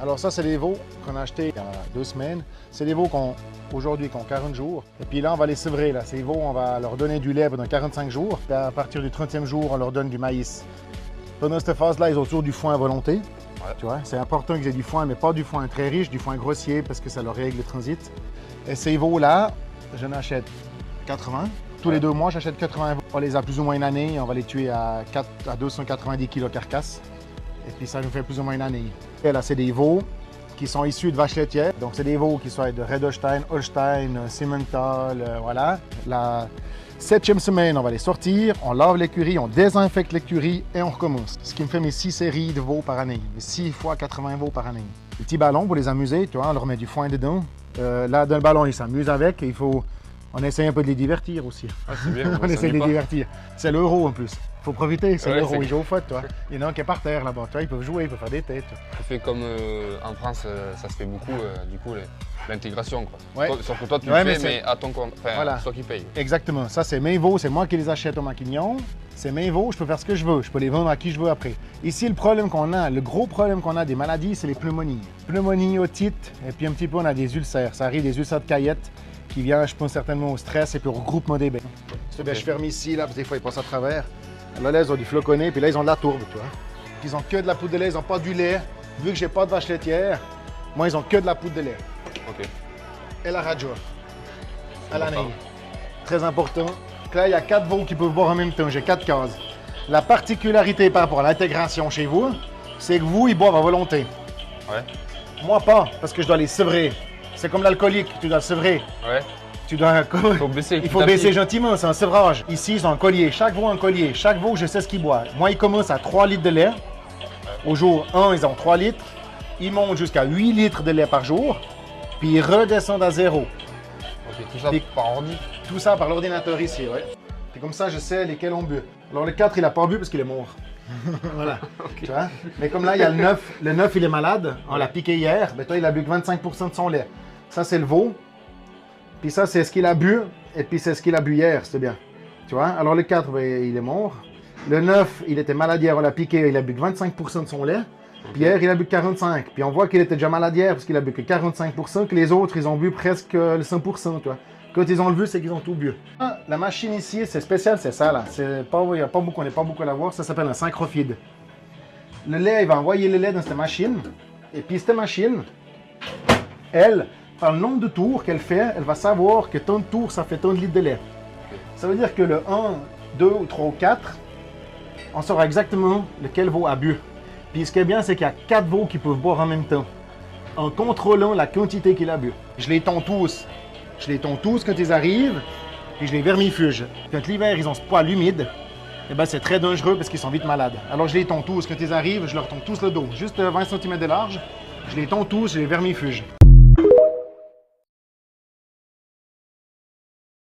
Alors ça, c'est des veaux qu'on a achetés il y a 2 semaines. C'est des veaux aujourd'hui qui ont 40 jours. Et puis là, on va les sevrer. Là. Ces veaux, on va leur donner du lait pendant 45 jours. Et à partir du 30e jour, on leur donne du maïs. Pendant cette phase-là, ils ont toujours du foin à volonté. Ouais. Tu vois, c'est important qu'ils aient du foin, mais pas du foin très riche, du foin grossier parce que ça leur règle le transit. Et ces veaux-là, j'en achète 80. Tous les 2 mois, j'achète 80 veaux. On les a plus ou moins une année. On va les tuer à 290 kg carcasse. Et puis ça nous fait plus ou moins une année. Et là, c'est des veaux qui sont issus de vaches laitières. Donc, c'est des veaux qui sont de Redolstein, Holstein, Simmental, voilà. La 7e semaine, on va les sortir, on lave l'écurie, on désinfecte l'écurie et on recommence. Ce qui me fait mes 6 séries de veaux par année, mes 6 fois 80 veaux par année. Les petits ballons pour les amuser, tu vois, on leur met du foin dedans. Là, dans le ballon, ils s'amusent avec et on essaye un peu de les divertir aussi. Ah, c'est bien, On essaie de les divertir. C'est l'euro en plus. Faut profiter, c'est Ouais, l'euro, ils jouent au foot, toi. Il y en a un qui est par terre là-bas, tu vois, ils peuvent jouer, ils peuvent faire des têtes. Ça fait comme en France, ça se fait beaucoup, du coup, l'intégration. Ouais. Sauf que toi, tu Ouais, le mais fais, mais à ton compte. Enfin, Voilà. c'est toi qui paye. Exactement, ça c'est mes veaux, c'est moi qui les achète au maquignon. C'est mes veaux, je peux faire ce que je veux, je peux les vendre à qui je veux après. Ici, le problème qu'on a, le gros problème qu'on a des maladies, c'est les pneumonies. Pneumonie, otite, et puis un petit peu on a des ulcères. Ça arrive des ulcères de caillette qui viennent, je pense certainement au stress et puis au regroupement des bains. Je ferme ici, là, parce que des fois ils passent à travers. Alors là, ils ont du floconné, puis là, ils ont de la tourbe, tu vois. Ils ont que de la poudre de lait, ils n'ont pas du lait. Vu que j'ai pas de vache laitière, moi, ils ont que de la poudre de lait. Ok. Et la radio. À l'année. Très important. Là, il y a 4 veaux qui peuvent boire en même temps. J'ai 4 cases. La particularité par rapport à l'intégration chez vous, c'est que vous, ils boivent à volonté. Ouais. Moi, pas, parce que je dois les sevrer. C'est comme l'alcoolique, tu dois le sevrer. Ouais. Tu dois... Il faut baisser gentiment, c'est un sevrage. Ici, ils ont un collier. Chaque veau a un collier. Chaque veau, je sais ce qu'il boit. Moi, ils commencent à 3 litres de lait. Au jour 1, ils ont 3 litres. Ils montent jusqu'à 8 litres de lait par jour. Puis ils redescendent à 0. Ok, tout ça Puis- par ordi. Tout ça par l'ordinateur ici, ouais. Puis comme ça, je sais lesquels ont bu. Alors le 4, il n'a pas bu parce qu'il est mort. Voilà. Tu vois? Mais comme là, il y a le 9. Le 9, il est malade. On l'a piqué hier. Ben toi, il a bu que 25% de son lait. Ça, c'est le veau. Puis ça, c'est ce qu'il a bu. Et puis c'est ce qu'il a bu hier, c'est bien. Tu vois? Alors le 4, ben, il est mort. Le 9, il était malade hier. On l'a piqué. Il a bu que 25% de son lait. Puis hier, il a bu que 45%. Puis on voit qu'il était déjà malade hier parce qu'il a bu que 45%. Que les autres, ils ont bu presque le 100%. Tu vois? Quand ils ont le vu, c'est qu'ils ont tout bu. Ah, la machine ici, c'est spécial, c'est ça là. On n'est pas beaucoup à la voir. Ça s'appelle un synchrophide. Le lait, il va envoyer le lait dans cette machine. Et puis cette machine, elle, par le nombre de tours qu'elle fait, elle va savoir que tant de tours, ça fait tant de litres de lait. Ça veut dire que le 1, 2 ou 3 ou 4, on saura exactement lequel veau a bu. Puis ce qui est bien, c'est qu'il y a 4 veaux qui peuvent boire en même temps, en contrôlant la quantité qu'il a bu. Je les tonds tous. Je les tonds tous quand ils arrivent, puis je les vermifuge. Quand l'hiver, ils ont ce poil humide, eh ben, c'est très dangereux parce qu'ils sont vite malades. Alors je les tonds tous. Quand ils arrivent, je leur tonds tous le dos, juste 20 cm de large. Je les tonds tous, je les vermifuge.